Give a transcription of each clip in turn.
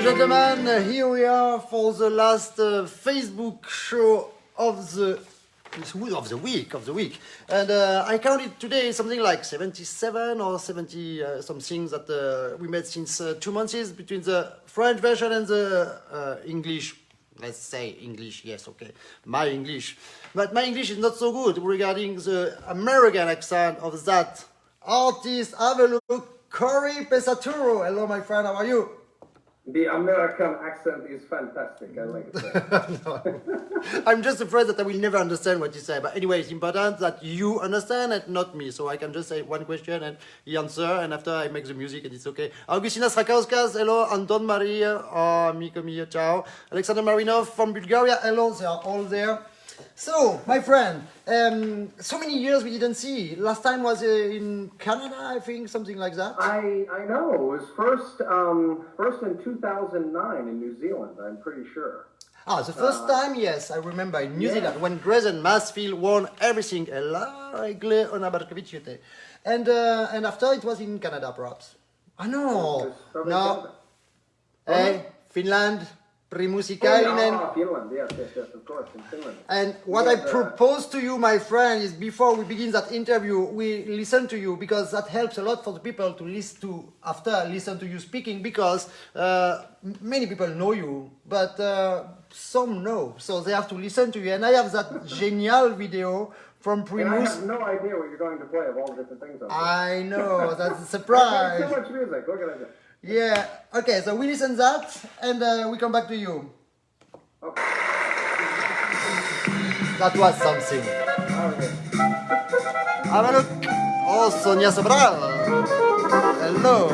gentlemen, here we are for the last Facebook show of the week. And I counted today something like 77 or 70 something that we made since 2 months between the French version and the English. Let's say English, yes, okay, my English. But my English is not so good regarding the American accent of that artist. Have a look, Cory Pesaturo. Hello, my friend, how are you? The American accent is fantastic, I like it. No. I'm just afraid that I will never understand what you say. But anyway, it's important that you understand and not me. So I can just say one question and he answer, and after I make the music and it's okay. Augustina Strakauskas, hello. Anton Maria, amico mio, ciao. Alexander Marinov from Bulgaria, hello. They are all there. So, my friend, so many years we didn't see. Last time was in Canada, I think, something like that. I know. It was first in 2009 in New Zealand, I'm pretty sure. The first time, yes, I remember in New Zealand when Grayson Mansfield won everything. And after it was in Canada, perhaps. No. Finland. Finland, yes, of course, in Finland. And what I propose to you, my friend, is before we begin that interview, we listen to you, because that helps a lot for the people to listen to you speaking, because many people know you, but some know, so they have to listen to you. And I have that genial video from Primus. I have no idea what you're going to play of all the different things on there. I know, that's a surprise. Too much music, look at it. Yeah, okay, so we listen that, and we come back to you. Okay. That was something. Okay. Have a look. Oh, Sonia Sobral. Hello.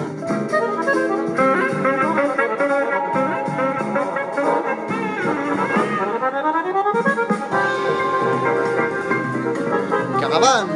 Caravan.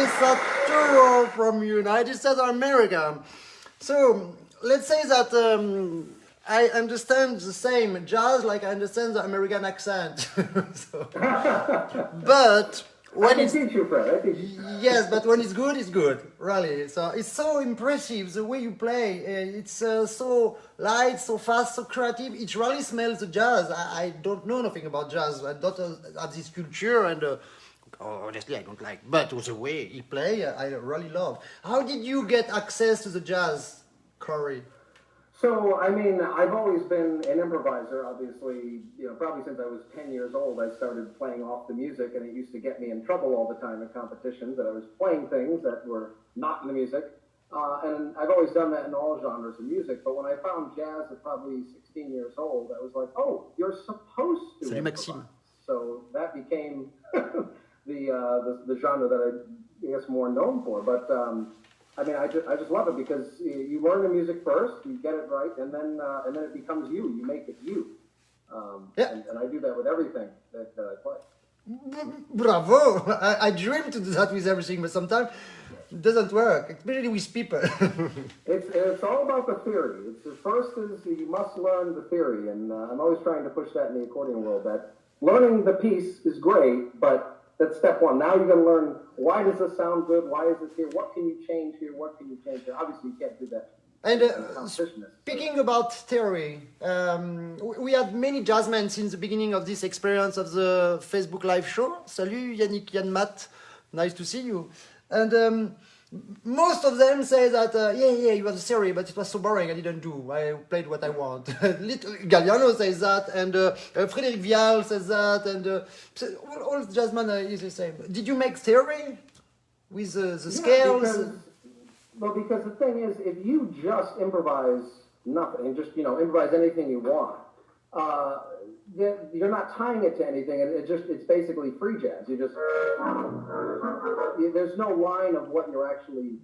Pesaturo from United States of America. So let's say that I understand the same jazz like I understand the American accent. So, but I when can it's teach you, Fred. I teach you. yes, but when it's good, really. So it's so impressive the way you play. It's so light, so fast, so creative. It really smells the jazz. I don't know nothing about jazz. I don't have this culture, and honestly, I don't like. But the way he play, I really love. How did you get access to the jazz, Cory? So, I mean, I've always been an improviser, obviously, probably since I was 10 years old, I started playing off the music, and it used to get me in trouble all the time in competitions, that I was playing things that were not in the music. And I've always done that in all genres of music, but when I found jazz at probably 16 years old, I was like, oh, you're supposed to Salut, improvise. Maxime. So that became the genre that I guess more known for, but I mean, I just love it because you learn the music first, you get it right, and then it becomes you. You make it you. Yeah. And I do that with everything that I play. Bravo! I dream to do that with everything, but sometimes it doesn't work, especially with people. It's all about the theory. The first is you must learn the theory, and I'm always trying to push that in the accordion world. That learning the piece is great, but that's step one. Now you're going to learn, why does this sound good? Why is this here? What can you change here? What can you change here? Obviously, you can't do that. And speaking about theory, we had many jazzmen since the beginning of this experience of the Facebook live show. Salut Yannick, Yann Matt, nice to see you. And most of them say that, yeah, it was a theory, but it was so boring, I didn't do. I played what I want. Little Galliano says that, and Frederic Vial says that, and all jazzmen is the same. Did you make theory with the scales? Because the thing is, if you just improvise nothing, and just, improvise anything you want, you're not tying it to anything, and it's basically free jazz. There's no line of what you're actually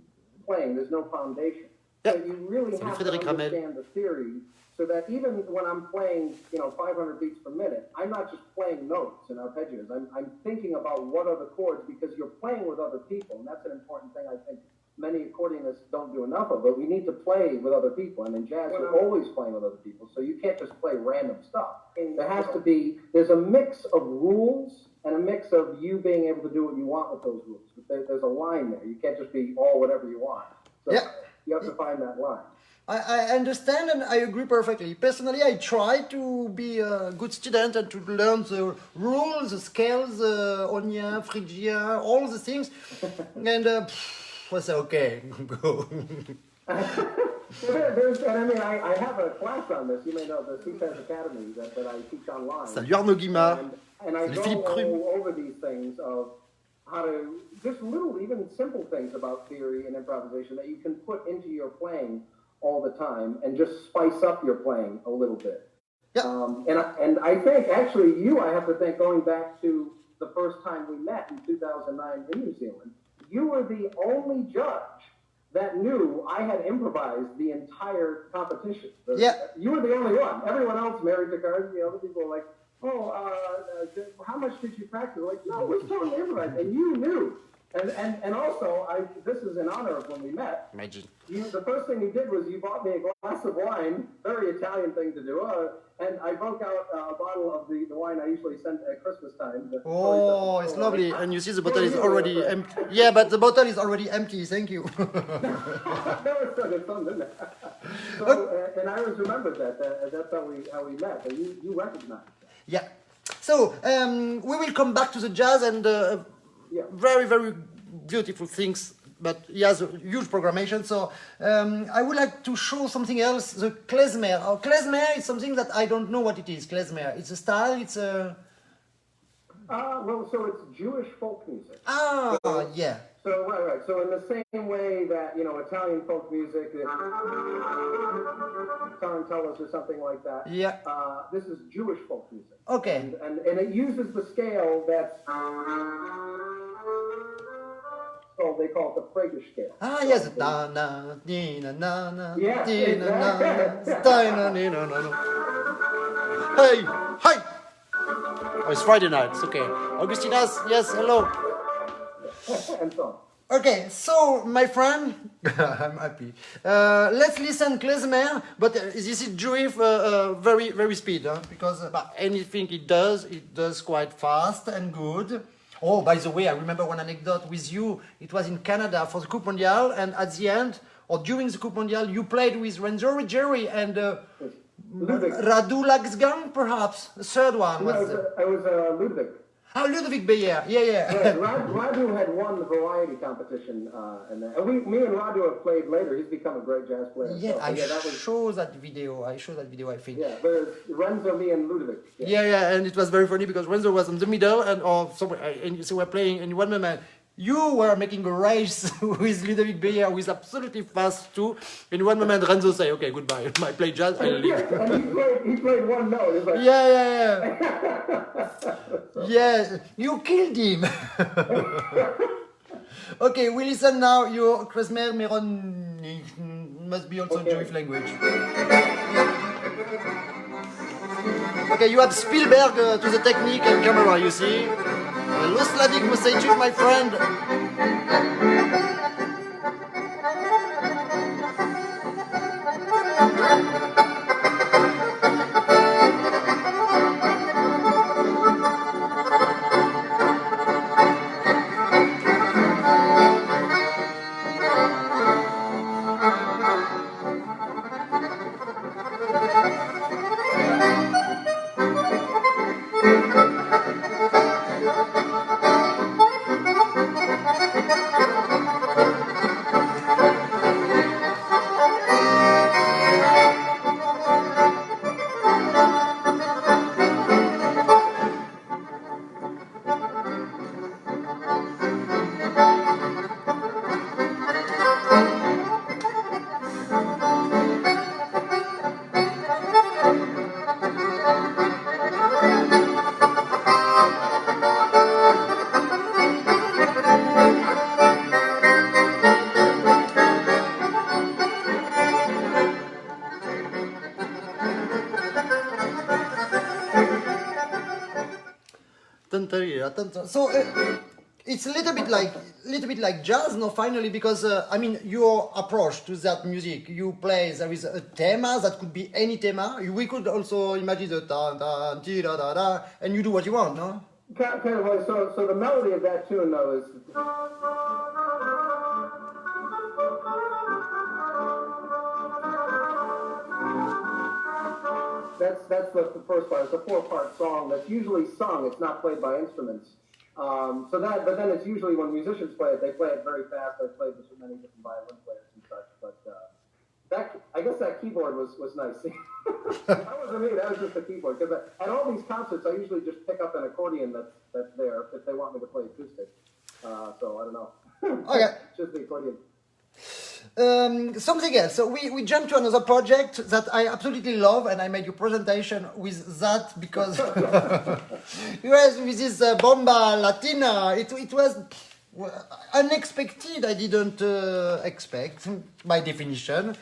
playing. There's no foundation. Yeah. So you really have to understand the theory, so that even when I'm playing, 500 beats per minute, I'm not just playing notes and arpeggios. I'm thinking about what are the chords, because you're playing with other people, and that's an important thing I think many accordionists don't do enough of, but we need to play with other people. And in jazz, you're always playing with other people, so you can't just play random stuff. There has to be, there's a mix of rules and a mix of you being able to do what you want with those rules. There's a line there. You can't just be all whatever you want. So you have to find that line. I understand and I agree perfectly. Personally, I try to be a good student and to learn the rules, the scales, Onia, Phrygia, all the things. And I say, okay, go. I have a class on this. You may know the CPES Academy that I teach online. Salut Arnaud Guimard. And I Salut go Philippe Cru. all over these things of how to, just little, even simple things about theory and improvisation that you can put into your playing all the time and just spice up your playing a little bit. Yeah. And I think, actually, I have to thank, going back to the first time we met in 2009 in New Zealand, you were the only judge that knew I had improvised the entire competition. You were the only one. Everyone else married to cards. Other people were like, how much did you practice? Like, no, we're still improvising. And you knew. And also, this is in honor of when we met. Imagine. The first thing you did was you bought me a glass of wine, very Italian thing to do, and I broke out a bottle of the wine I usually send at Christmas time. Oh, it's lovely. And you see the bottle is already empty. Yeah, but the bottle is already empty. Thank you. That was so good fun, didn't it? So, and I always remembered that's how we met. And you recognized that. Yeah. So we will come back to the jazz and very, very beautiful things. But he has a huge programmation. So I would like to show something else. The klezmer. Klezmer is something that I don't know what it is. Klezmer. It's a style. It's a. So it's Jewish folk music. Yeah. So right. So in the same way that Italian folk music, tarantellas or something like that. Yeah. This is Jewish folk music. Okay. And it uses the scale that's. So they call it the Prager scale. Yes. Da na ni na na na. Yeah. Di na na na ni na na. Hey, hi. Oh, it's Friday night. It's okay. Augustinas, yes, hello. And so on. Okay, so my friend, I'm happy. Let's listen klezmer, but this is Jewish very very speed, because anything it does quite fast and good. Oh, by the way, I remember one anecdote with you. It was in Canada for the Coupe Mondiale, and at the end or during the Coupe Mondiale, you played with Renzo Jerry and Radu Laxgang, perhaps. The third one was. I was Ludwig. Oh, Ludovic Beyer, yeah. Radu had won the variety competition, and me and Radu have played later. He's become a great jazz player. Yeah, I show that video. I think. Yeah, there's Renzo, me, and Ludovic. Yeah, and it was very funny because Renzo was in the middle, and so we're playing, and one moment you were making a race with Ludovic Beyer, who is absolutely fast too. In one moment, Renzo say, "Okay, goodbye. I play jazz. I leave." And he played one note. It's like, Yeah. Yeah, you killed him. Okay, we listen now. Your klezmer Meron must be also Jewish language. Okay, you have Spielberg to the technique and camera, you see. Hello, Slavic message, my friend. So it's a little bit like jazz, no? Finally, because I mean, your approach to that music, you play. There is a thema that could be any thema. We could also imagine the da da da da da, and you do what you want, no? Kind of like, so the melody of that tune though is. That's the first part. It's a 4-part song that's usually sung. It's not played by instruments. But then it's usually when musicians play it, they play it very fast. I've played this with many different violin players and such. But I guess that keyboard was nice. That wasn't me. That was just the keyboard. Because at all these concerts, I usually just pick up an accordion that's there if they want me to play acoustic. So I don't know. Okay. Just the accordion. Something else. So we jump to another project that I absolutely love, and I made your presentation with that because yes, with this bomba latina, it was unexpected. I didn't expect, by definition.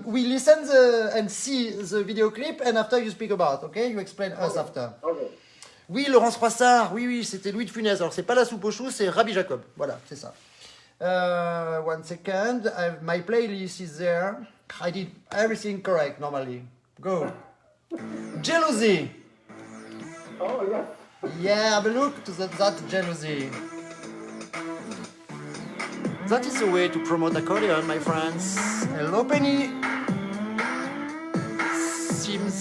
We listen and see the video clip, and after you speak about. Okay, you explain us after. Okay. Oui, Laurence Froissart. Oui, c'était Louis de Funès. Alors c'est pas la soupe aux choux, c'est Rabbi Jacob. Voilà, c'est ça. 1 second. My playlist is there. I did everything correct normally. Go. Jealousy. Oh, yeah. Yeah, have a look to that jealousy. That is the way to promote accordion, my friends. Hello, Penny. Seems.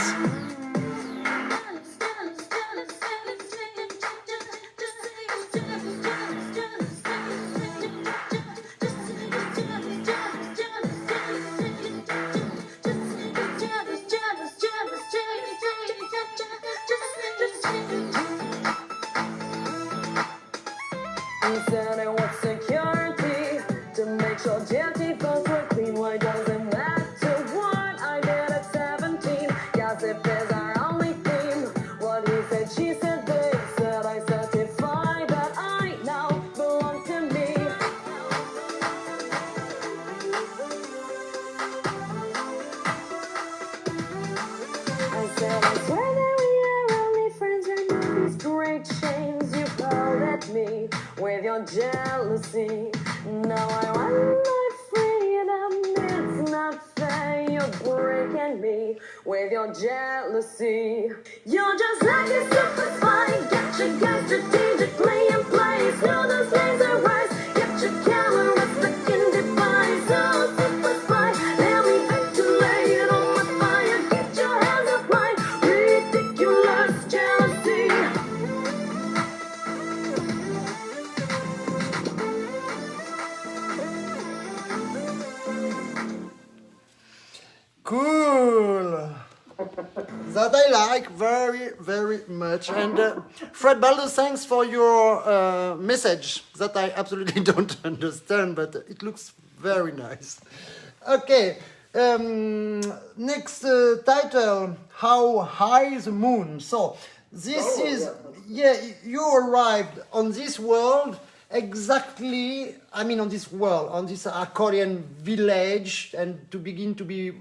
With your jealousy, Now I want my freedom, it's not fair. You're breaking me with your jealousy. You're just like a super spy. Get your guns strategically in place. Know those laser eyes. Get your camera stuck in device. Oh, super spy, let me ventilate on my fire. Get your hands off mine. Ridiculous jealousy. Cool. That I like very, very much. And Fred Baldo, thanks for your message that I absolutely don't understand, but it looks very nice. Okay, next title, How High the Moon. So this is, yeah, you arrived on this world exactly, I mean on this world, on this accordion village, and to begin to be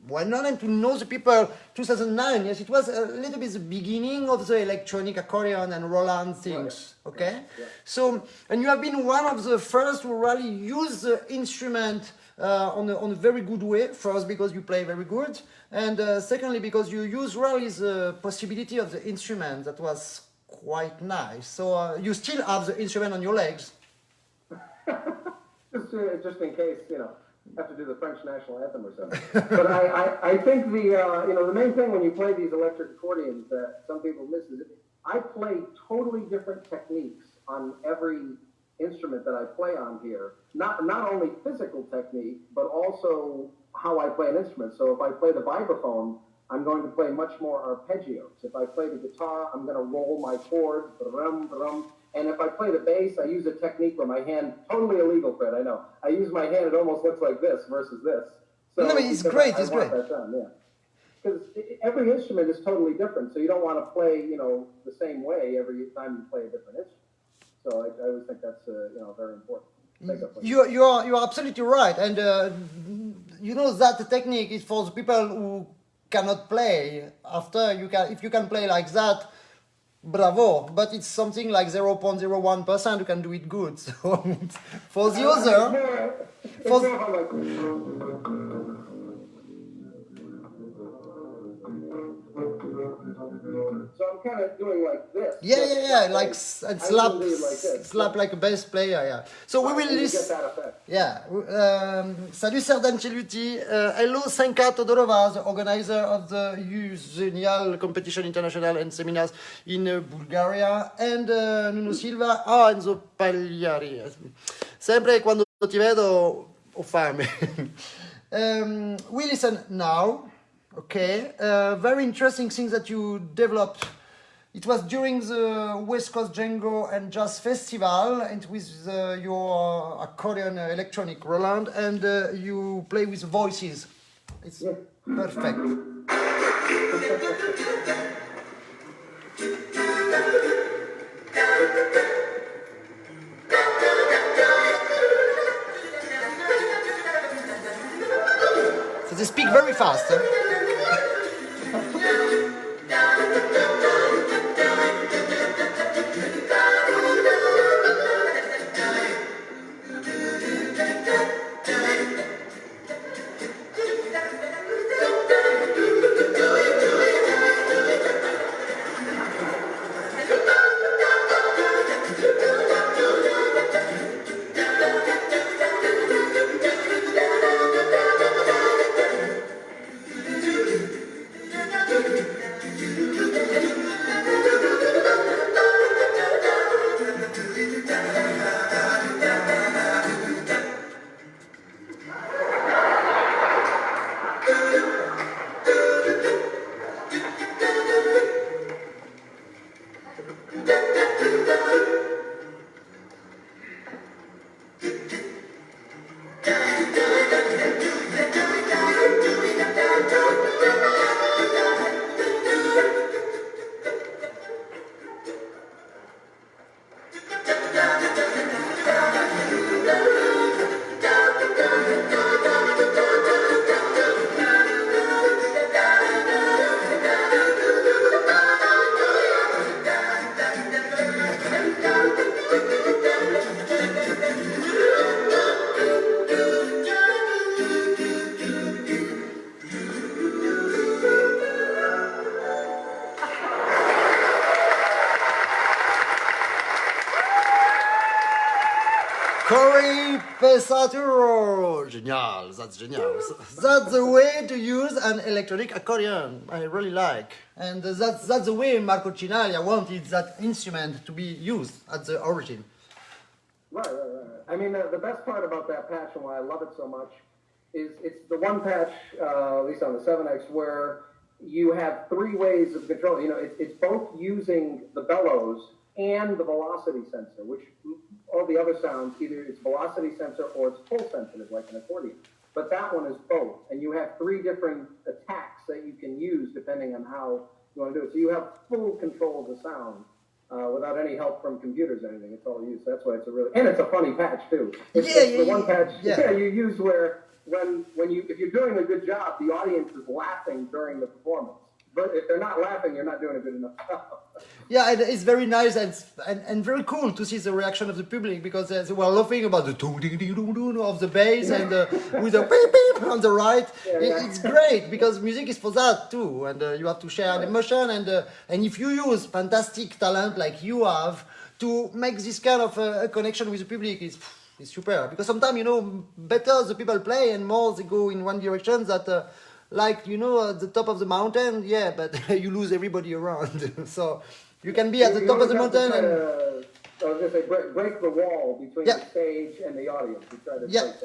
well known and to know the people 2009. Yes, it was a little bit the beginning of the electronic accordion and Roland things. Okay, so and you have been one of the first to really use the instrument on a very good way. First because you play very good, and secondly because you use really the possibility of the instrument that was quite nice. So you still have the instrument on your legs. Just in case, have to do the French national anthem or something. But I think the main thing when you play these electric accordions that some people miss is I play totally different techniques on every instrument that I play on here. Not only physical technique, but also how I play an instrument. So if I play the vibraphone, I'm going to play much more arpeggios. If I play the guitar, I'm going to roll my chords, brum, brum. And if I play the bass, I use a technique where my hand, totally illegal, Fred, I know. I use my hand, it almost looks like this versus this. So No, but it's great, I want that done, yeah. Because every instrument is totally different, so you don't want to play, the same way every time you play a different instrument. So I always think that's, very important. You are absolutely right, and that technique is for the people who cannot play. After if you can play like that, bravo. But it's something like 0.01% who can do it good. So for the other, So I'm kind of doing like this. Yeah, like and slap like a bass player, yeah. So we will listen. Yeah. Salut Serdan Celuti. Hello Senka Todorova, the organizer of the Genial Competition International and Seminars in Bulgaria, and Nuno Silva, Enzo Pagliari. Sempre quando ti vedo ho fame. We listen now. Okay, very interesting things that you developed. It was during the West Coast Django and Jazz Festival, and with your accordion electronic Roland, and you play with voices. It's perfect. So they speak very fast. Cory Pesaturo! Génial, that's genial. That's the way to use an electronic accordion. I really like. And that's the way Marco Cinaglia wanted that instrument to be used at the origin. Right. I mean, the best part about that patch and why I love it so much is it's the one patch, at least on the 7X, where you have three ways of control. You know, it's both using the bellows and the velocity sensor, which all the other sounds, either it's velocity sensor or it's pulse sensitive, like an accordion. But that one is both. And you have three different attacks that you can use depending on how you want to do it. So you have full control of the sound. Without any help from computers or anything, it's all used. That's why it's a really, and it's a funny patch too. It's the one patch you use where when you if you're doing a good job, the audience is laughing during the performance. But if they're not laughing, you're not doing a good enough job. Yeah, and it's very nice and very cool to see the reaction of the public because they were laughing about the doo-doo-doo-doo-doo of the bass and with the beep beep on the right. It's great because music is for that too, and you have to share an emotion and if you use fantastic talent like you have to make this kind of a connection with the public, it's super. Because sometimes better the people play and more they go in one direction that. Like, at the top of the mountain, yeah, but you lose everybody around. So you can be at the top of the mountain and... I was going to say, break the wall between the stage and the audience.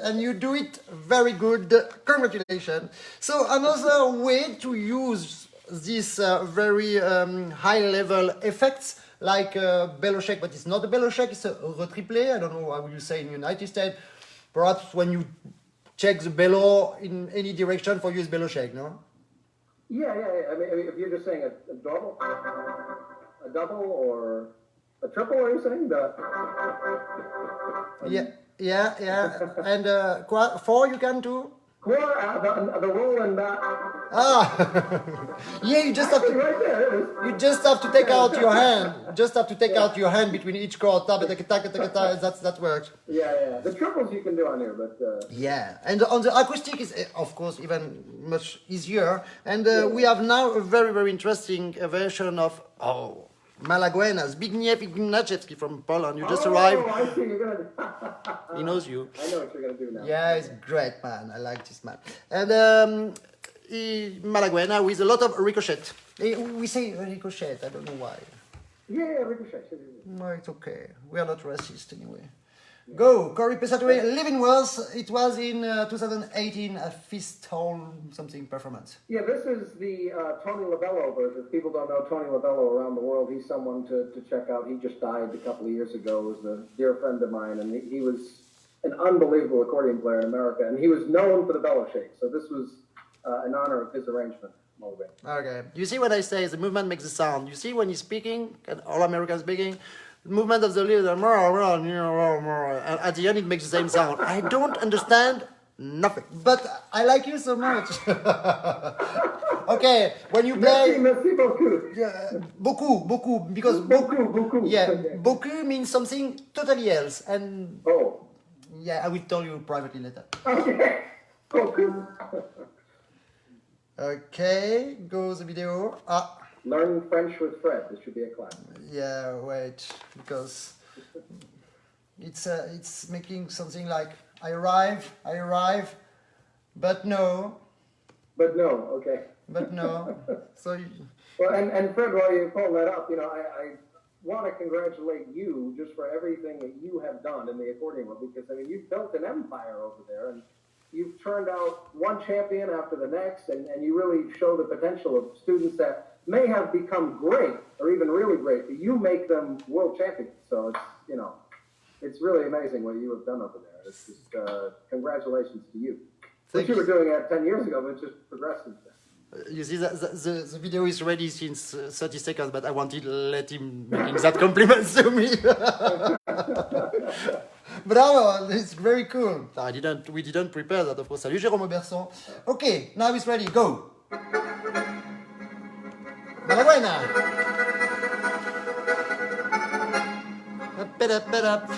And you do it very good. Congratulations. So another way to use these very high-level effects, like bellow shake, but it's not a bellow shake, it's a retriplé. I don't know how you say in the United States. Perhaps when you check the bellow in any direction for you is bellow shake, no? Yeah. I mean, if you're just saying a double or a triple, are you saying? Yeah. And four you can do? The roll and yeah, you just have to. Right there, you just have to take out your hand. Just have to take out your hand between each chord. That works. Yeah. The triples you can do on here, but. Yeah, and on the acoustic is of course even much easier. And we have now a very very interesting version of Malaguena's Zbigniew Ignaczewski from Poland. You just arrived. I see you're gonna. He knows you. I know what you're gonna do now. Yeah, he's great, man. I like this man. And Malaguena with a lot of ricochet. We say ricochet. I don't know why. Yeah, ricochet. No, it's okay. We are not racist anyway. Go, Cory Pesaturo, Living Wells. It was in 2018, a Fist Hole something performance. Yeah, this is the Tony Lavello version. If people don't know Tony Lavello around the world, he's someone to check out. He just died a couple of years ago. He was a dear friend of mine, and he was an unbelievable accordion player in America, and he was known for the bellow shake. So this was in honor of his arrangement. Okay. You see when I say the movement makes the sound. You see when he's speaking, and all Americans speaking, the movement of the lips, and at the end it makes the same sound. I don't understand nothing, but I like you so much. Okay, when you play... Merci beaucoup. Yeah, beaucoup, because beaucoup. Yeah, beaucoup means something totally else, and... Oh. Yeah, I will tell you privately later. Okay. Beaucoup. Okay, go the video. Learn French with Fred. This should be a class. Yeah, wait, because it's making something like I arrive, but no. But no, okay. But no. So. Well, and Fred, while you pull that up, I want to congratulate you just for everything that you have done in the accordion world, because I mean you've built an empire over there, and you've turned out one champion after the next, and you really show the potential of students that may have become great or even really great, but you make them world champions. So it's really amazing what you have done over there. It's just congratulations to you. What you were doing 10 years ago, but it's just progressed since then. You see, the video is ready since 30 seconds, but I wanted to let him making that compliments to me. Bravo, it's very cool. We didn't prepare that, of course. Salut Jérôme Auberson. Okay, now it's ready, go. Malaguena. Up.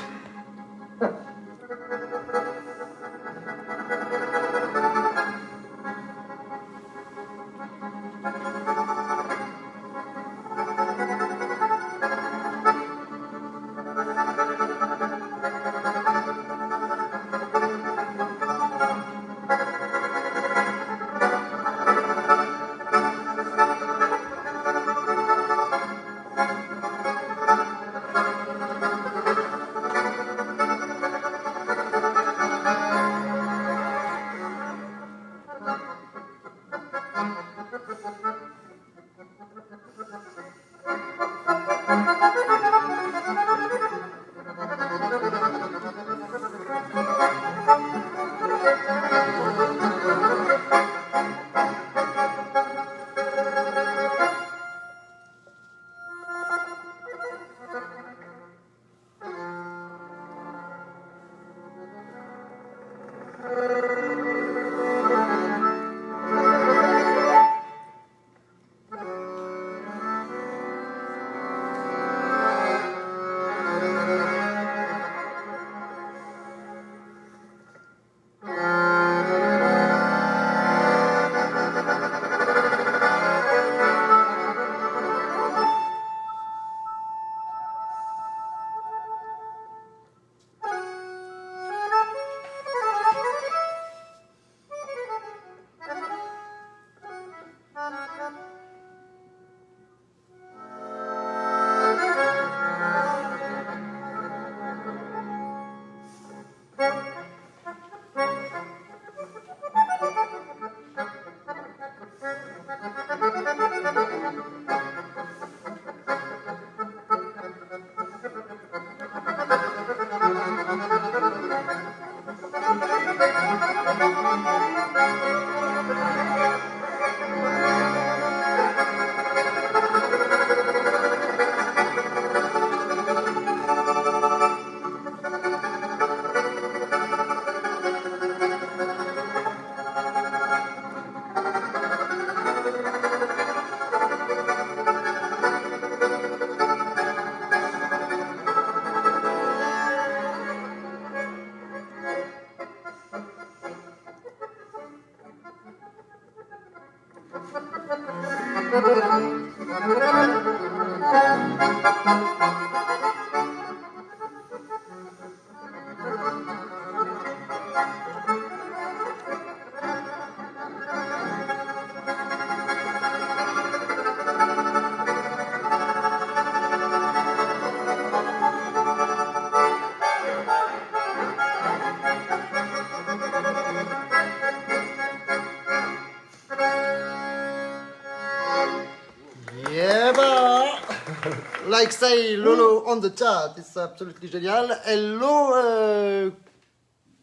Yeah, but like say Lolo on the chat, it's absolutely genial. Hello,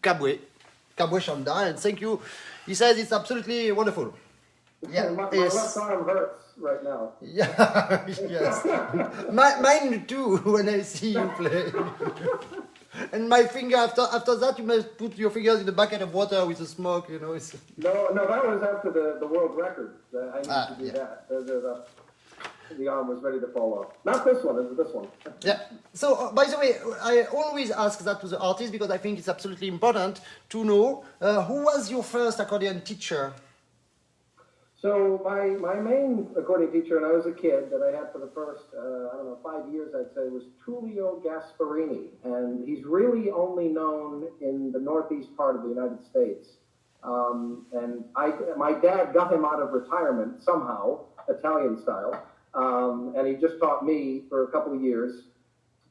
Kabwe Shanda, and thank you. He says it's absolutely wonderful. Yeah, my yes. left arm hurts right now. Yeah, yes. Mine too when I see you play. And my finger after that you must put your fingers in the bucket of water with the smoke, you know. It's... No, that was after the world record. I need to do yeah. that. The arm was ready to fall off. Not this one, it's this one. Yeah. So, by the way, I always ask that to the artist because I think it's absolutely important to know who was your first accordion teacher? So my main accordion teacher, and I was a kid, that I had for the first, 5 years, I'd say, was Tullio Gasparini. And he's really only known in the northeast part of the United States. And my dad got him out of retirement somehow, Italian style. And he just taught me for a couple of years.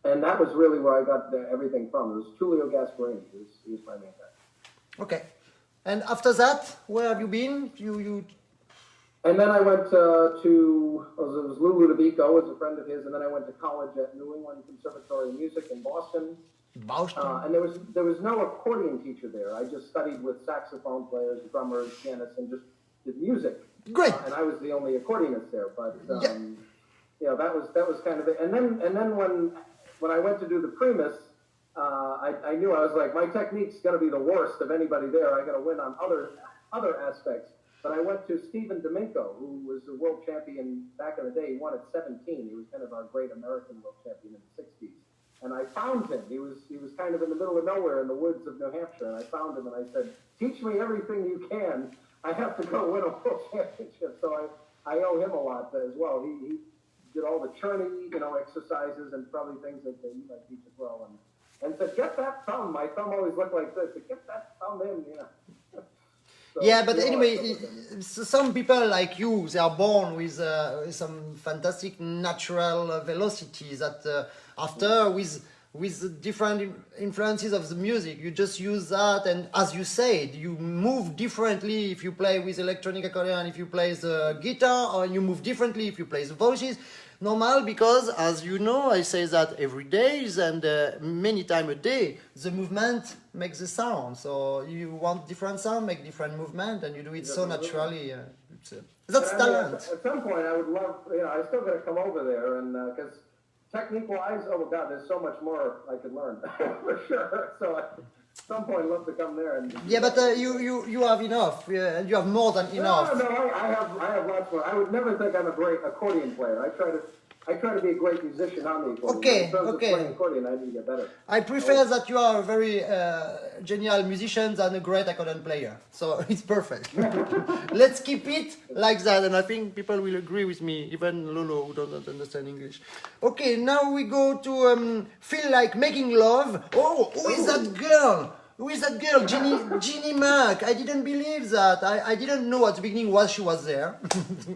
And that was really where I got everything from. It was Tullio Gasparini. He was my main guy. Okay. And after that, where have you been? And then I went it was Lou Ludovico, was a friend of his, and then I went to college at New England Conservatory of Music in Boston. And there was no accordion teacher there. I just studied with saxophone players, drummers, pianists, and just did music. Great. And I was the only accordionist there. But that was kind of it. And then when I went to do the Primus, I knew I was like, my technique's gonna be the worst of anybody there. I gotta win on other aspects. But I went to Stephen Domingo, who was a world champion back in the day. He won at 17. He was kind of our great American world champion in the 60s. And I found him. He was kind of in the middle of nowhere in the woods of New Hampshire. And I found him and I said, teach me everything you can. I have to go win a world championship. So I owe him a lot as well. He did all the churning, exercises and probably things that you might teach as well. And said, get that thumb. My thumb always looked like this. Said, get that thumb in, So, yeah, but anyway, some people like you, they are born with some fantastic natural velocity that after with different influences of the music, you just use that, and as you said, you move differently if you play with electronic accordion, if you play the guitar, or you move differently if you play the voices. Normal, because as you know, I say that every day and many times a day, the movement makes the sound. So you want different sound, make different movement, and you do it so naturally. That's talent. At some point, I would love, I still got to come over there, and because technique-wise, oh my God, there's so much more I could learn for sure. So at some point, I'd love to come there. And yeah, but you have enough. You have more than enough. No, I have lots more. I would never think I'm a great accordion player. I try to be a great musician on the accordion. Okay, in terms okay. of playing accordion, I need to get better. I prefer that you are a very genial musician than a great accordion player. So it's perfect. Let's keep it like that, and I think people will agree with me, even Lolo, who doesn't understand English. Okay, now we go to Feel Like Making Love. Oh, who is that girl? Who is that girl? Jeannie Mac. I didn't believe that. I didn't know at the beginning why she was there.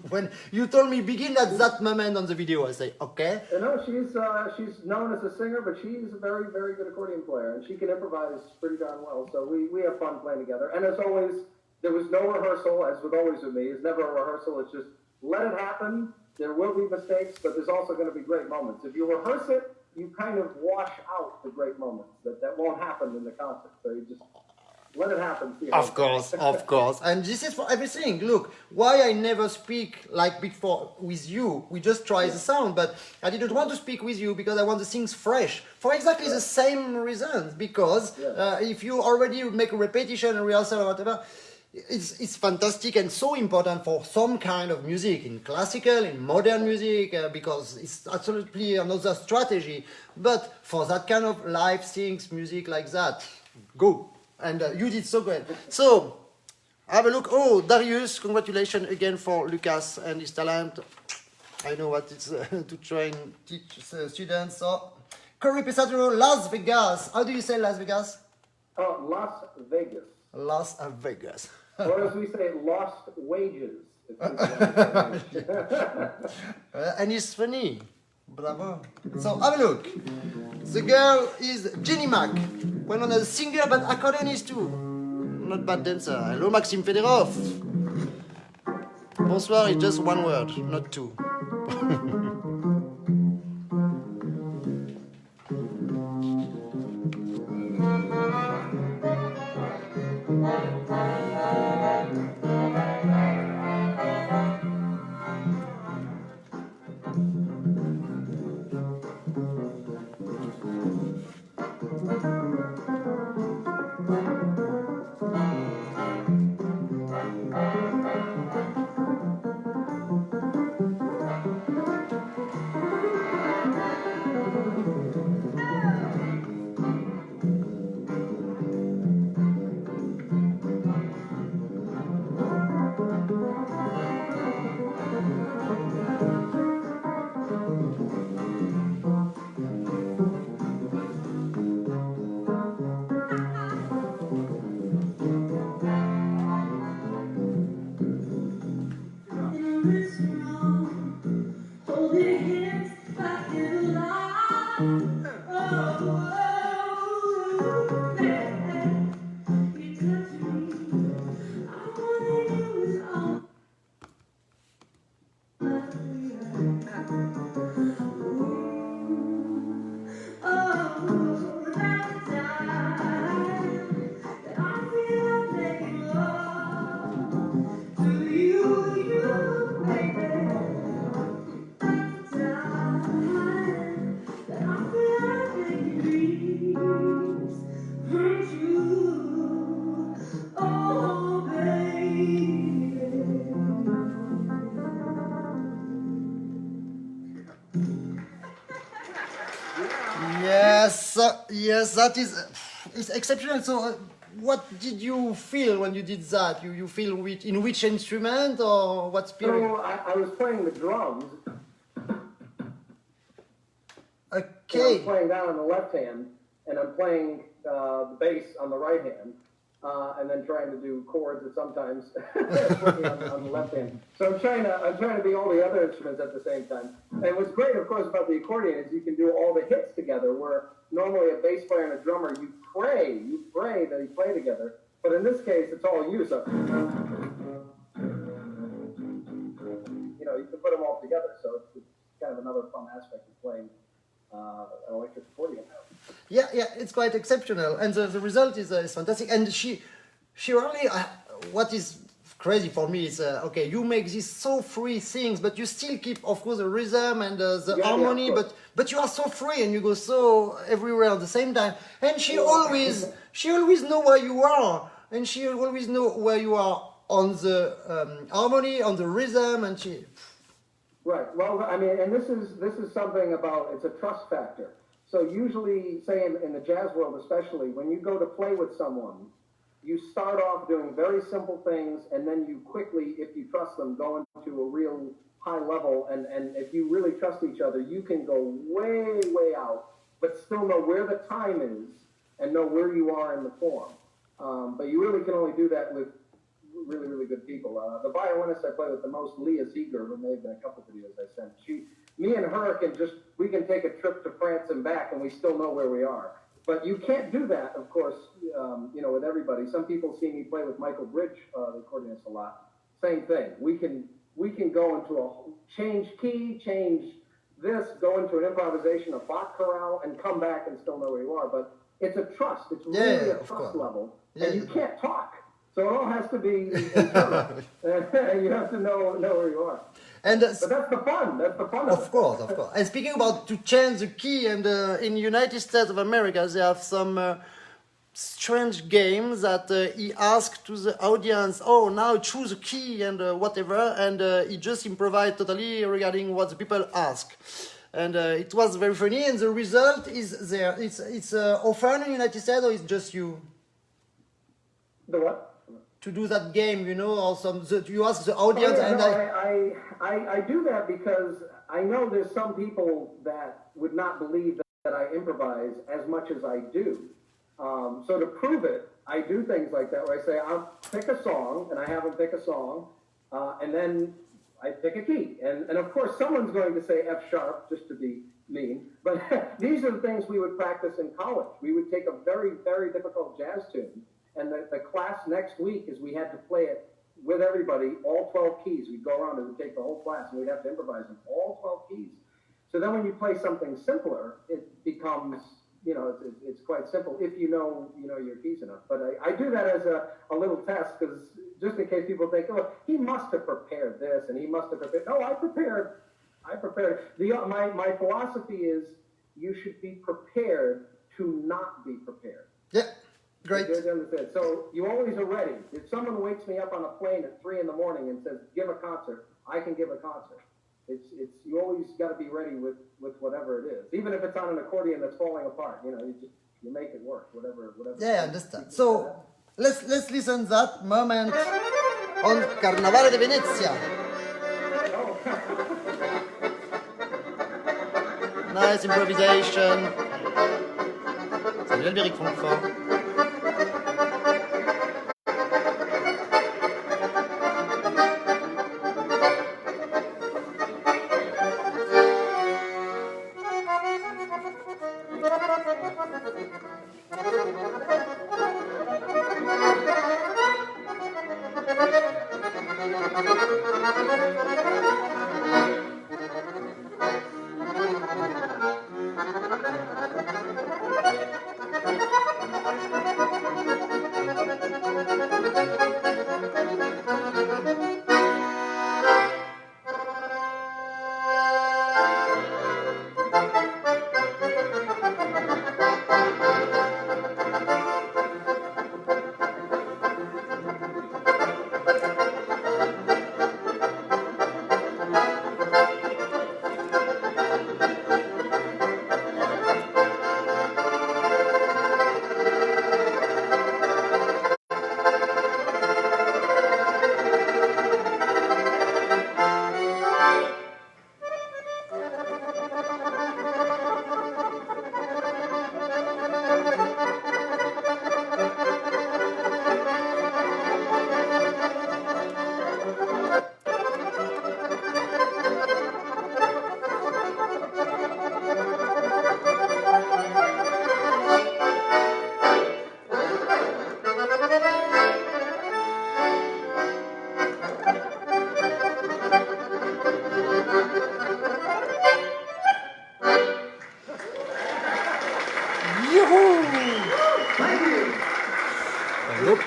When you told me begin at that moment on the video, I say, okay. She's known as a singer, but she's a very, very good accordion player, and she can improvise pretty darn well. So we have fun playing together. And as always, there was no rehearsal, as with always with me. It's never a rehearsal. It's just let it happen. There will be mistakes, but there's also going to be great moments. If you rehearse it, you kind of wash out the great moments that won't happen in the concert. So you just let it happen. Of course. And this is for everything. Look, why I never speak like before with you. We just try the sound, but I didn't want to speak with you because I want the things fresh. For exactly the same reasons. Because if you already make a repetition, a rehearsal or whatever, it's fantastic and so important for some kind of music, in classical, in modern music, because it's absolutely another strategy. But for that kind of live things, music like that, go. And you did so great. So, have a look. Oh, Darius, congratulations again for Lucas and his talent. I know what it's to try and teach students. So, Cory Pesaturo, Las Vegas. How do you say Las Vegas? Oh, Las Vegas. Las Vegas. Or as we say, lost wages. And it's funny. Bravo. So have a look. The girl is Jenny Mac. Well known as a singer but accordionist too. Not bad dancer. Hello Maxime Federov. Bonsoir is just one word, not two. Yes, that is it's exceptional. So, what did you feel when you did that? You feel in which instrument or what spirit? So I was playing the drums. Okay. I'm playing that on the left hand, and I'm playing the bass on the right hand, and then trying to do chords at sometimes on the left hand. So I'm trying to be all the other instruments at the same time. And what's great, of course, about the accordion is you can do all the hits together. Where normally a bass player and a drummer, you pray that you play together. But in this case, it's all you. So you can put them all together. So it's kind of another fun aspect of playing an electric accordion now. Yeah, it's quite exceptional, and the result is fantastic. And she really, what is crazy for me is okay, you make these so free things, but you still keep, of course, the rhythm and the harmony, but you are so free and you go so everywhere at the same time. And she always know where you are, and she always know where you are on the harmony, on the rhythm, and she. Right. Well, I mean, and this is something about, it's a trust factor. So usually, say in the jazz world especially, when you go to play with someone, you start off doing very simple things, and then you quickly, if you trust them, go into a real high level. And if you really trust each other, you can go way, way out, but still know where the time is and know where you are in the form. But you really can only do that with really, really good people. The violinist I play with the most, Leah Ziegler, who may have been a couple videos I sent. Me and her we can take a trip to France and back, and we still know where we are. But you can't do that, of course, with everybody. Some people see me play with Michael Bridge, the accordionist, a lot. Same thing. We can go into a change key, change this, go into an improvisation, a Bach chorale, and come back and still know where you are. But it's a trust. It's really a trust level, and you can't talk. So it all has to be internal, and you have to know where you are. But that's the fun. That's the fun. Of course. And speaking about to change the key, and in United States of America, they have some strange games that he asked to the audience, oh, now choose a key and whatever, and he just improvised totally regarding what the people ask. And it was very funny, and the result is there. It's often in the United States, or it's just you? The what? to do that game, you know, or you ask the audience, Oh, yeah, and no, I do that because I know there's some people that would not believe that I improvise as much as I do. So to prove it, I do things like that where I say, I'll pick a song, and I have them pick a song, and then I pick a key. And of course, someone's going to say F sharp, just to be mean. But these are the things we would practice in college. We would take a very, very difficult jazz tune, and the class next week is we had to play it with everybody, all 12 keys. We'd go around and we'd take the whole class, and we'd have to improvise in all 12 keys. So then when you play something simpler, it becomes, you know, it's quite simple if you know your keys enough. But I do that as a little test, because just in case people think, oh, he must have prepared this and he must have prepared. No, I prepared. My philosophy is you should be prepared to not be prepared. yeah, great. You understand? So you always are ready. If someone wakes me up on a plane at 3 a.m. and says, give a concert, I can give a concert. It's you always got to be ready with whatever it is, even if it's on an accordion that's falling apart. You know, you make it work, whatever. Yeah, I understand. So let's listen that moment on Carnavale de Venezia. Oh. Nice improvisation. Samuel Béric Francfort.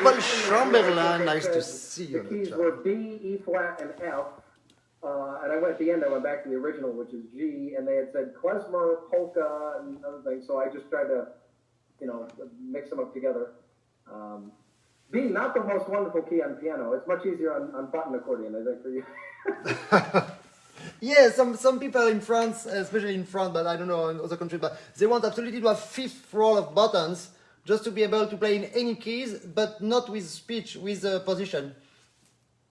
Paul Chamberlain, nice to see you. The keys were B, E flat, and F. And at the end, I went back to the original, which is G, and they had said klezmer, polka, and other things. So I just tried to, mix them up together. B, not the most wonderful key on piano. It's much easier on button accordion, I think, for you. Yeah, some people in France, especially in France, but I don't know in other countries, but they want absolutely to have 5th row of buttons just to be able to play in any keys, but not with speech, with position.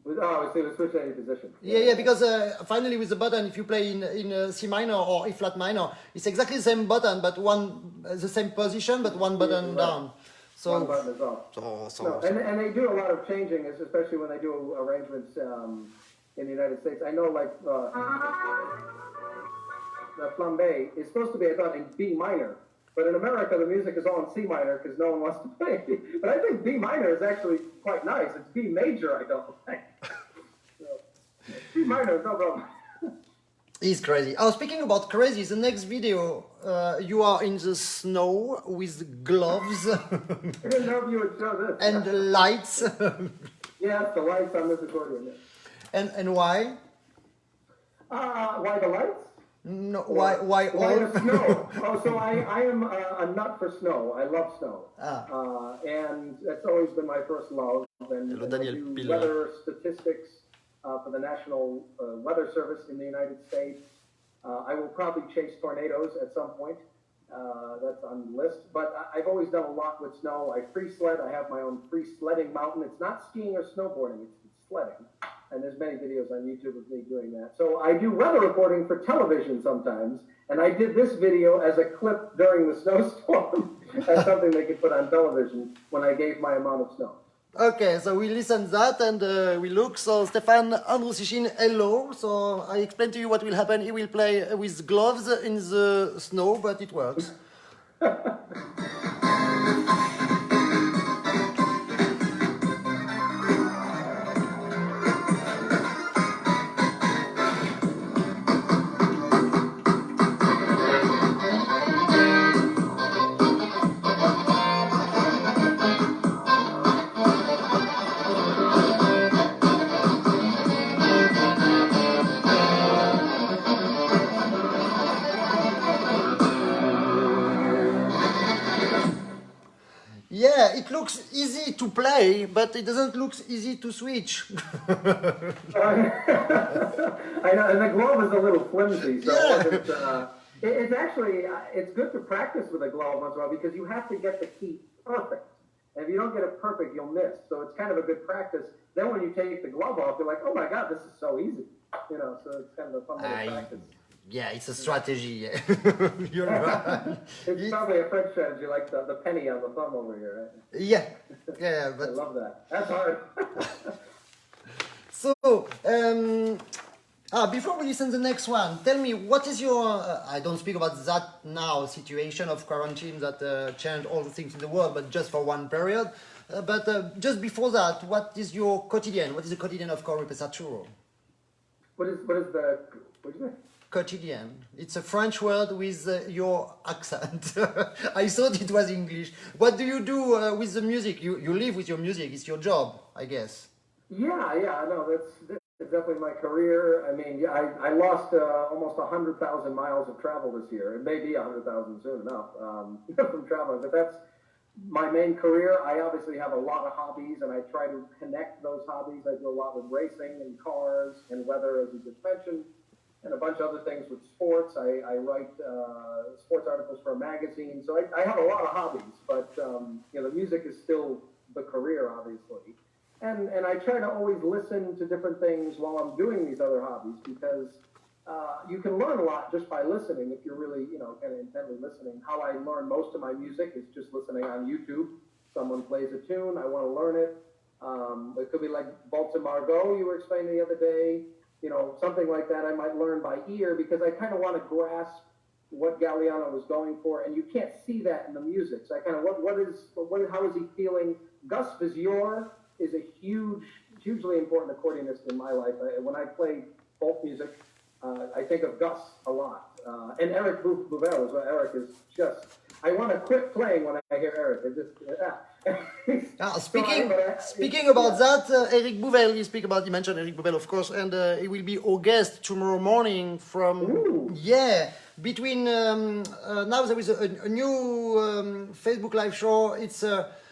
So switch any position. Yeah, because finally with the button, if you play in C minor or E flat minor, it's exactly the same button, but the same position, but one button down. So one button is off. And they do a lot of changing, especially when they do arrangements in the United States. I know, like the flambe is supposed to be, I thought, in B minor. But in America, the music is all in C minor because no one wants to play. But I think B minor is actually quite nice. It's B major, I don't think. So, B minor, no problem. He's crazy. Oh, speaking about crazy, the next video, you are in the snow with gloves. I didn't know if you would show this. And lights. Yeah, the lights on this accordion. Yeah. And why? Why the lights? No, why Why all? the snow? So I am a nut for snow. I love snow. And that's always been my first love. And I do weather statistics for the National Weather Service in the United States. I will probably chase tornadoes at some point. That's on the list. But I've always done a lot with snow. I free sled. I have my own free sledding mountain. It's not skiing or snowboarding. It's sledding. And there's many videos on YouTube of me doing that. So I do weather reporting for television sometimes. And I did this video as a clip during the snowstorm as something they could put on television when I gave my amount of snow. Okay, so we listen that and we look. So Stefan Andrusichin, hello. So I explained to you what will happen. He will play with gloves in the snow, but it works. Yeah, it looks easy to play, but it doesn't look easy to switch. I know, and the glove is a little flimsy, so it's actually it's good to practice with a glove once in a while because you have to get the key perfect. And if you don't get it perfect, you'll miss. So it's kind of a good practice. Then when you take the glove off, you're like, oh my God, this is so easy. You know, so it's kind of a fun little practice. Yeah, it's a strategy. Yeah. You're right. It's probably a French strategy, like the penny on the thumb over here, right? Yeah, yeah, I but love that. That's hard. so before we listen to the next one, tell me what is your I don't speak about that now situation of quarantine that changed all the things in the world, but just for one period. But just before that, what is your quotidien? What is the quotidien of Cory Pesaturo? What is the what is it? Quotidien. It's a French word with your accent. I thought it was English. What do you do with the music? You live with your music. It's your job, I guess. Yeah, I know. That's definitely my career. I mean, I lost almost 100,000 miles of travel this year. It may be 100,000 soon enough from traveling, but that's my main career. I obviously have a lot of hobbies, and I try to connect those hobbies. I do a lot with racing and cars and weather, as you just mentioned, and a bunch of other things with sports. I write sports articles for a magazine, so I have a lot of hobbies. But you know, the music is still the career, obviously. And I try to always listen to different things while I'm doing these other hobbies because you can learn a lot just by listening if you're really, you know, kind of intently listening. How I learn most of my music is just listening on YouTube. Someone plays a tune, I want to learn it. It could be like Waltz Margot you were explaining the other day. You know, something like that I might learn by ear because I kind of want to grasp what Galliano was going for, and you can't see that in the music. So I kind of, how is he feeling? Gus Vizior is a hugely important accordionist in my life. When I play folk music, I think of Gus a lot. And Eric Bouvel as well. Eric is just, I want to quit playing when I hear Eric. It just, Speaking about that, Eric Bouvel, you mentioned Eric Bouvel, of course, and he will be our guest tomorrow morning from, between, now there is a new Facebook live show. It's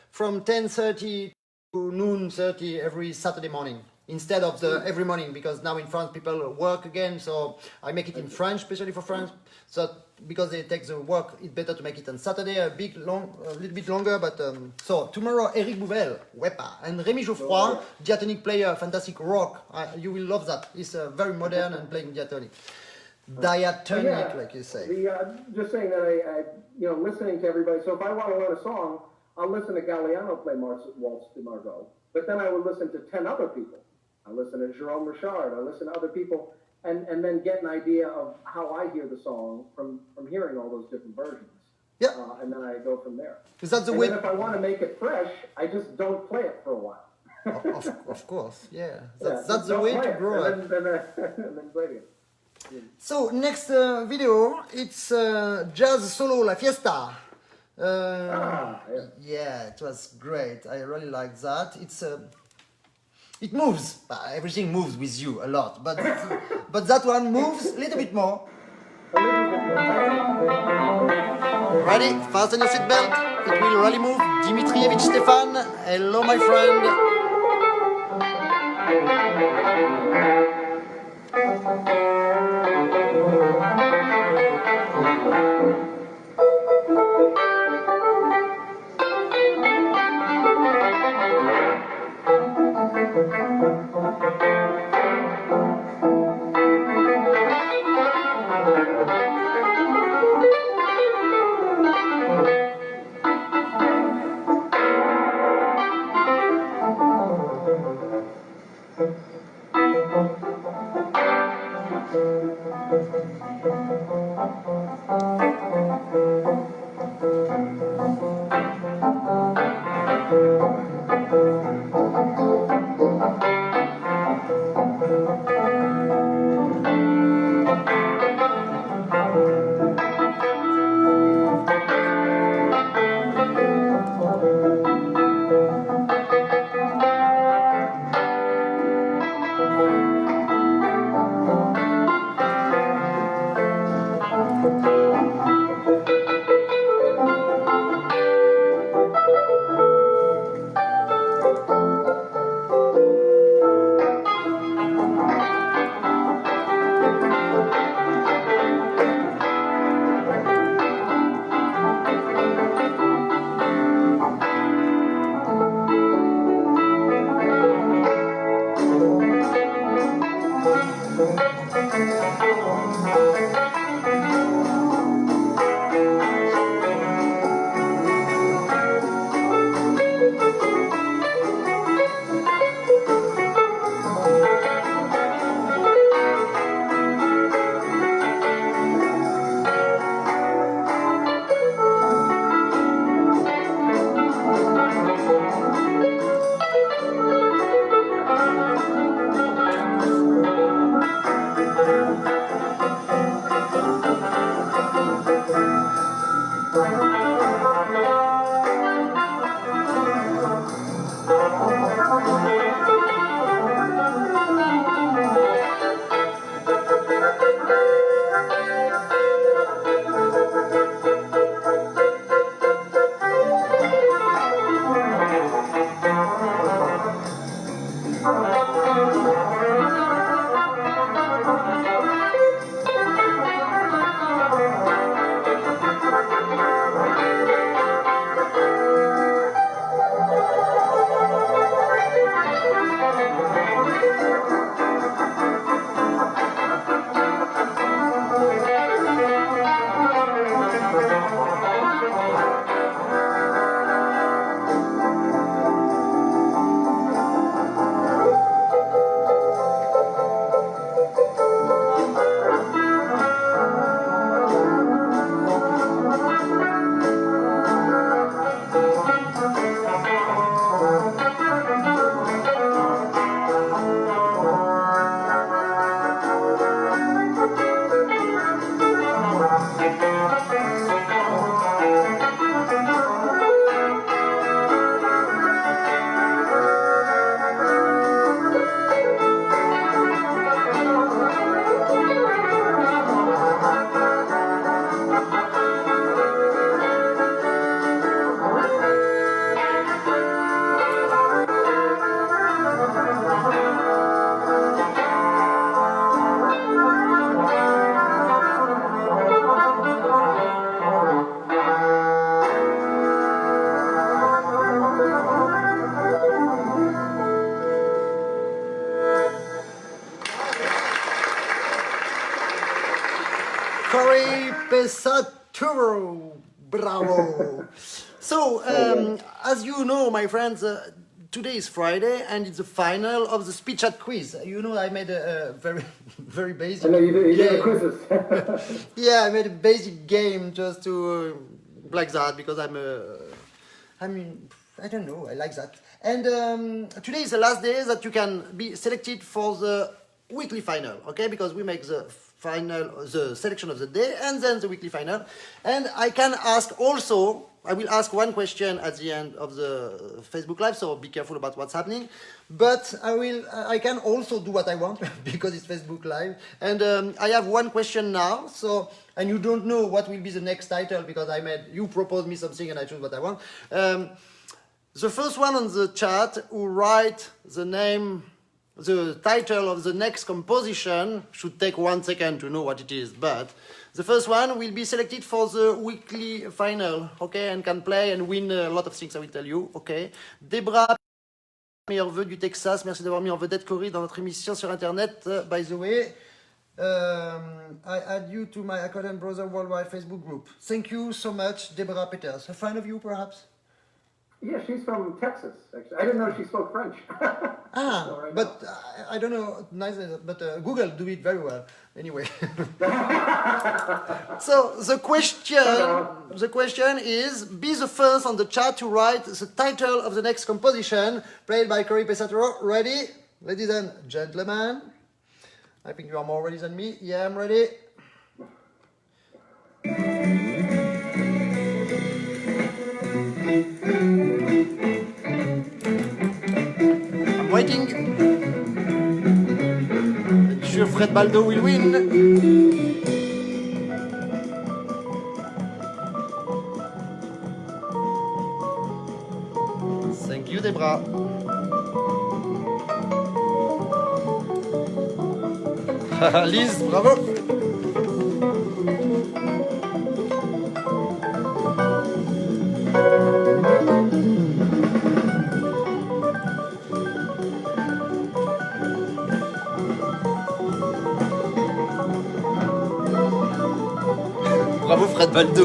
from 10:30 to noon 30 every Saturday morning instead of the every morning, because now in France people work again, so I make it in French, especially for France. So because they take the work, it's better to make it on Saturday, a little bit longer. But so tomorrow, Eric Bouvel, Wepa, and Rémi Geoffroy, diatonic player, fantastic rock. You will love that. He's very modern and playing diatonic. Diatonic, like you say. Just saying that I, you know, listening to everybody. So if I want to learn a song, I'll listen to Galliano play Waltz de Margot, but then I would listen to 10 other people. I listen to Jerome Richard, I listen to other people, and then get an idea of how I hear the song from hearing all those different versions. Yeah. And then I go from there. Is that the and way? Then if I want to make it fresh, I just don't play it for a while. of course, yeah. That's the way to grow it. And then play it. Yeah. So next video, it's jazz solo La Fiesta. Yeah, it was great. I really like that. It moves. Everything moves with you a lot, but but that one moves a little bit more. Ready? Fasten your seatbelt. It will really move. Dimitrievich Stefan. Hello, my friend. Cory Pesaturo, bravo. So, as you know, my friends, today is Friday and it's the final of the speech at quiz. You know, I made a very, very basic. I know you did game. quizzes. Yeah, I made a basic game just to like that because I mean, I don't know, I like that. And today is the last day that you can be selected for the weekly final, okay? Because we make the final, the selection of the day and then the weekly final. And I can ask also, I will ask one question at the end of the Facebook Live, so be careful about what's happening. But I can also do what I want because it's Facebook Live. And I have one question now, so, and you don't know what will be the next title because you proposed me something and I choose what I want. The first one on the chat who write the title of the next composition should take 1 second to know what it is, but the first one will be selected for the weekly final, okay, and can play and win a lot of things, I will tell you, okay. Debra, meilleur vœu du Texas, merci d'avoir mis en vedette Cory dans notre émission sur Internet, by the way. I add you to my Accordion Brother Worldwide Facebook group. Thank you so much, Deborah Peters. A friend of you, perhaps? Yeah, she's from Texas, actually. I didn't know she spoke French. But I don't know, but Google do it very well. Anyway. So the question is, be the first on the chat to write the title of the next composition played by Cory Pesaturo. Ready? Ladies and gentlemen. I think you are more ready than me. Yeah, I'm ready. I'm waiting. I'm sure Fred Baldo will win. Thank you, Debra. Liz, bravo. Bravo Fred Baldo.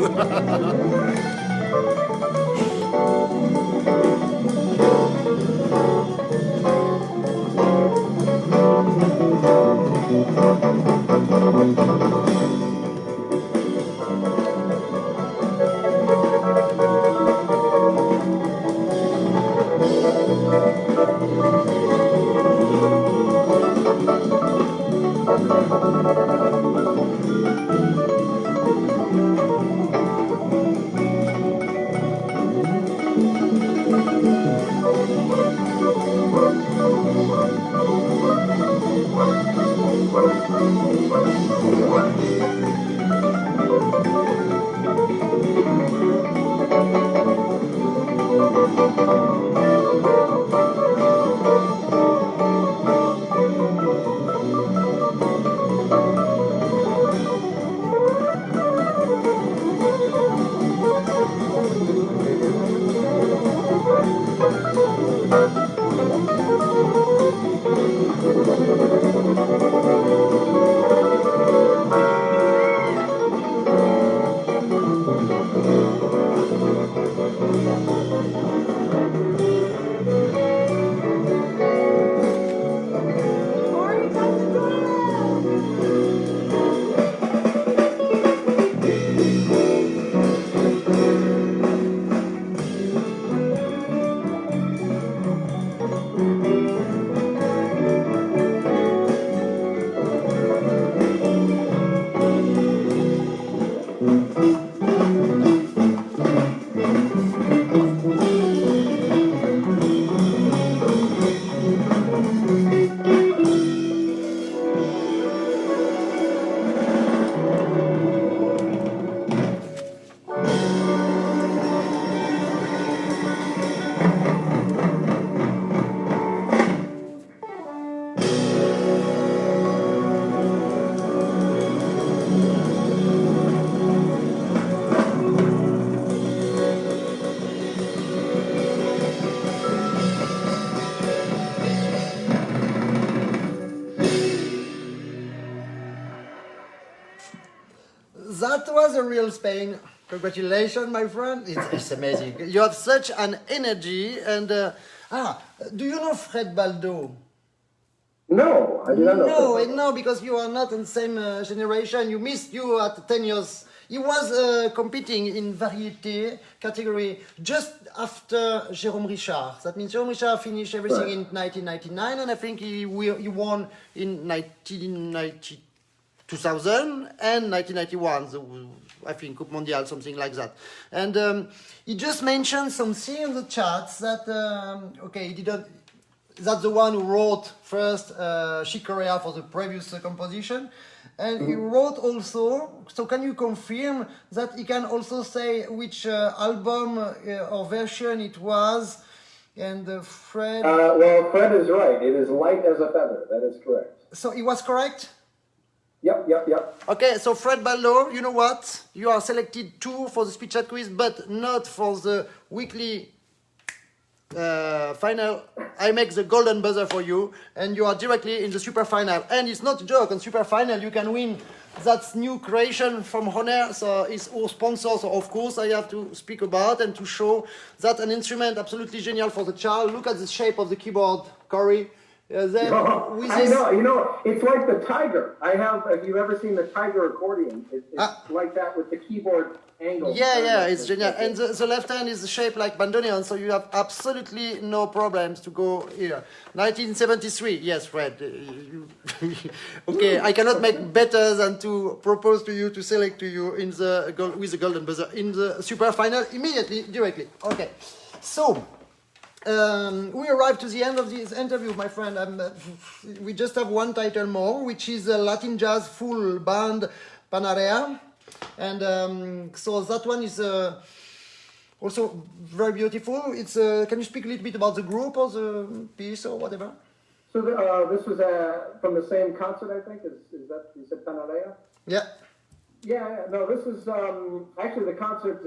a real Spain. Congratulations, my friend. It's amazing. You have such an energy. And do you know Fred Baldo? No, I did not know. No, because you are not in the same generation. You missed you at 10 years. He was competing in variété category just after Jérôme Richard. That means Jérôme Richard finished everything in 1999, and I think he won in 2000 and 1991. I think Coupe Mondiale, something like that. And he just mentioned something in the charts that he didn't. That's the one who wrote first Chic Corea for the previous composition. And he wrote also, so can you confirm that he can also say which album or version it was? And Fred... well, Fred is right. It is Light as a Feather. That is correct. So he was correct? Yep. Okay, so Fred Baldo, you know what? You are selected too for the speech chat quiz, but not for the weekly final. I make the golden buzzer for you, and you are directly in the super final. And it's not a joke. On super final, you can win that new creation from Honor. So it's our sponsor. So of course, I have to speak about and to show that an instrument absolutely genial for the child. Look at the shape of the keyboard, Cory. Then I know. It's like the Tiger. Have you ever seen the Tiger accordion? It's like that with the keyboard angle. Yeah, it's genial. And the left hand is shaped like bandoneon, so you have absolutely no problems to go here. 1973, yes, Fred. Okay, I cannot make better than to propose to you to select to you in with the golden buzzer in the super final immediately, directly. Okay, so. We arrived to the end of this interview, my friend. We just have one title more, which is Latin Jazz Full Band Panarea. And so that one is also very beautiful. It's can you speak a little bit about the group or the piece or whatever? So this was from the same concert, I think. Is that, you said Panarea? Yeah. Yeah, no, this is actually the concert.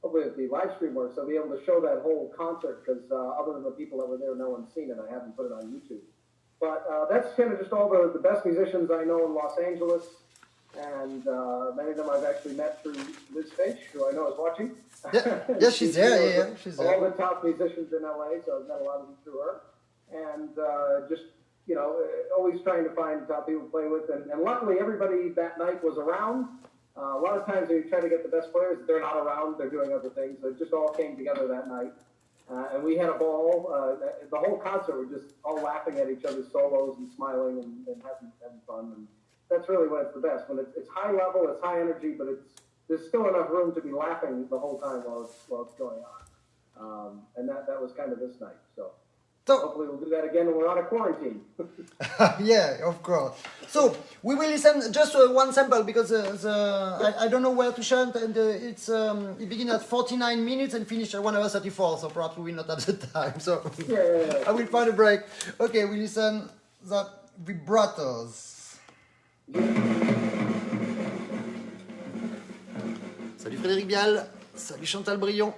Hopefully if the live stream works, I'll be able to show that whole concert because other than the people that were there, no one's seen it. I haven't put it on YouTube. But that's kind of just all the best musicians I know in Los Angeles. And many of them I've actually met through Liz Finch, who I know is watching. Yeah, she's there. Yeah, she's there. All the top musicians in LA, so I've met a lot of them through her. And just, always trying to find top people to play with. And luckily, everybody that night was around. A lot of times when you try to get the best players, they're not around, they're doing other things. So it just all came together that night. And we had a ball. The whole concert, we're just all laughing at each other's solos and smiling and having fun. And that's really when it's the best. When it's high level, it's high energy, but there's still enough room to be laughing the whole time while it's going on. And that was kind of this night. So hopefully we'll do that again when we're out of quarantine. Yeah, of course. So we will listen just one sample because I don't know where to chant, and it begins at 49 minutes and finish at 1 hour 34. So perhaps we will not have the time. So yeah. I will find a break. Okay, we listen that vibratos. Salut Frédéric Bial. Salut Chantal Brion.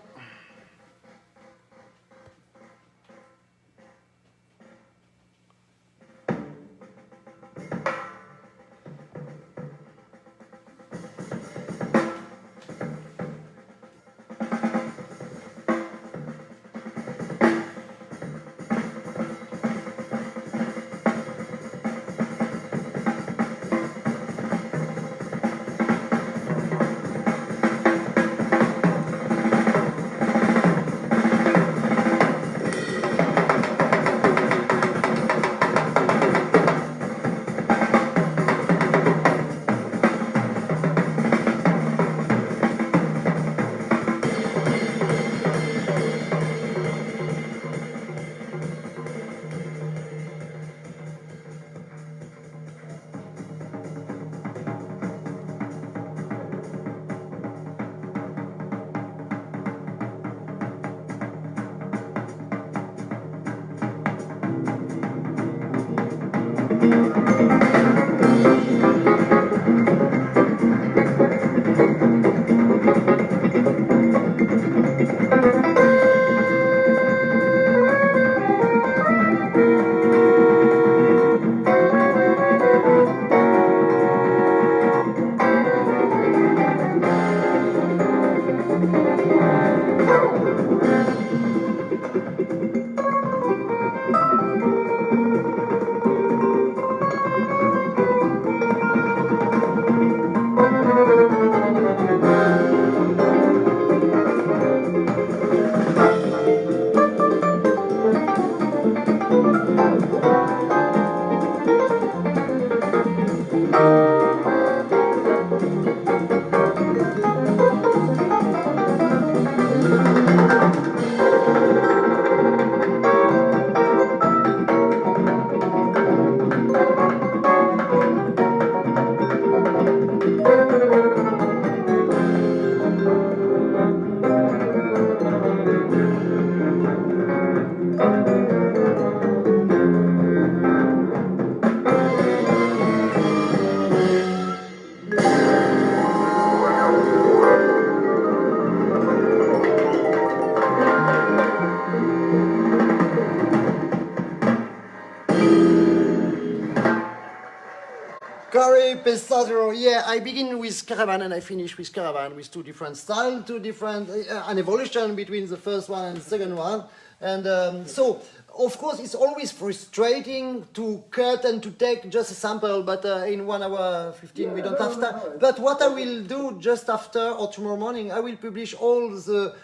Cory Pesaturo. Yeah, I begin with Caravan and I finish with Caravan with two different styles, two different an evolution between the first one and the second one. And so, of course, it's always frustrating to cut and to take just a sample, but in 1 hour 15 we don't have time. But what I will do just after or tomorrow morning, I will publish all the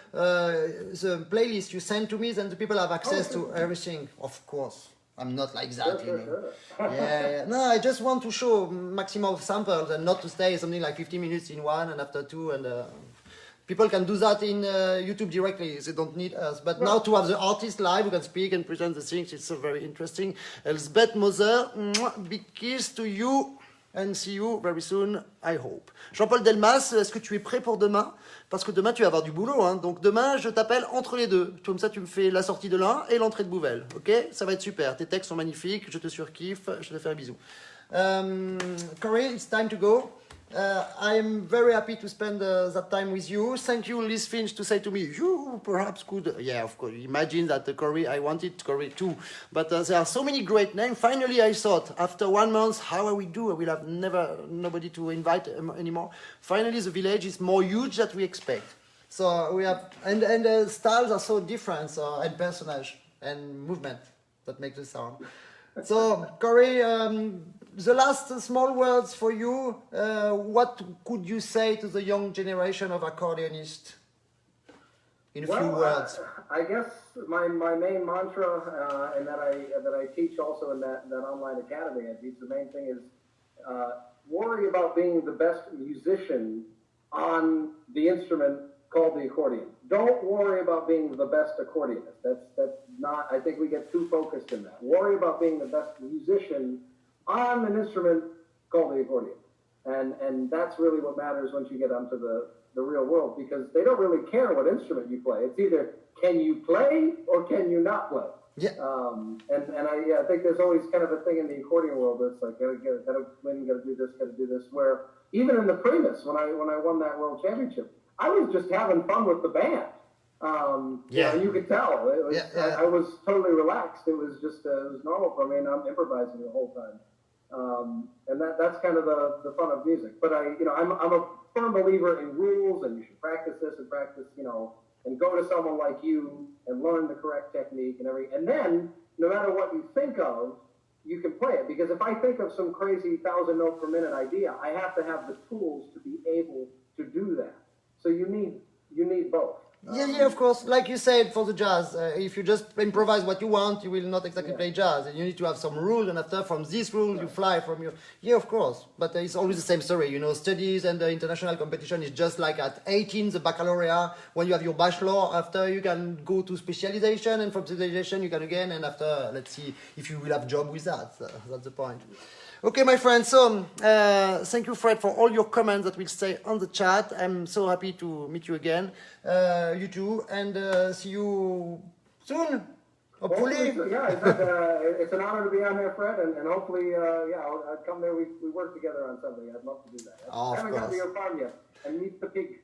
playlist you send to me, and the people have access to everything, of course. I'm not like that, you know. Yeah. No, I just want to show maximum of samples and not to stay something like 15 minutes in one and after two. And people can do that in YouTube directly. They don't need us. But now to have the artist live who can speak and present the things, it's so very interesting. Elsbeth Moser, big kiss to you and see you very soon, I hope. Jean-Paul Delmas, est-ce que tu es prêt pour demain? Parce que demain, tu vas avoir du boulot. Hein. Donc demain, je t'appelle entre les deux. Comme ça, tu me fais la sortie de l'un et l'entrée de Bouvel. Ok? Ça va être super. Tes textes sont magnifiques. Je te surkiffe. Je te fais un bisou. Cory, it's time to go. I am very happy to spend that time with you. Thank you, Liz Finch, to say to me, you perhaps could... Yeah, of course, imagine that Cory, I wanted Cory too. But there are so many great names. Finally, I thought, after 1 month, how will we do? I will have nobody to invite anymore. Finally, the village is more huge than we expect. So we have... And the styles are so different, and personage and movement that make the sound. So, Cory, the last small words for you. What could you say to the young generation of accordionists in a few words? I guess my main mantra, and that I teach also in that online academy I teach, the main thing is worry about being the best musician on the instrument called the accordion. Don't worry about being the best accordionist. That's not, I think we get too focused in that. Worry about being the best musician on an instrument called the accordion. And that's really what matters once you get onto the real world, because they don't really care what instrument you play. It's either can you play or can you not play. Yeah. And I think there's always kind of a thing in the accordion world that's like, gotta win, gotta do this, where even in the Primus, when I won that world championship, I was just having fun with the band. Yeah. You could tell. It was, yeah. I was totally relaxed. It was just, it was normal for me, and I'm improvising the whole time. And that's kind of the fun of music. But I'm a firm believer in rules, and you should practice this and practice, and go to someone like you and learn the correct technique and then no matter what you think of, you can play it. Because if I think of some crazy 1,000 note per minute idea, I have to have the tools to be able to do that. So you need both. Yeah, of course. Like you said, for the jazz, if you just improvise what you want, you will not exactly play jazz. And you need to have some rule, and after, from this rule, you fly from your... Yeah, of course. But it's always the same story. Studies and the international competition is just like at 18, the baccalaureate. When you have your bachelor, after you can go to specialization, and from specialization you can again, and after, let's see if you will have job with that. That's the point. Okay, my friends, so thank you, Fred, for all your comments that will stay on the chat. I'm so happy to meet you again, you too, and see you soon, hopefully. It's an honor to be on there, Fred, and hopefully, I'll come there, we work together on something. I'd love to do that. I haven't got to your farm yet, and meet the pig.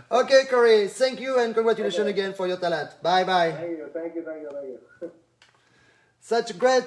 Okay, Cory, thank you, and congratulations again for your talent. Bye-bye. Thank you. Such great...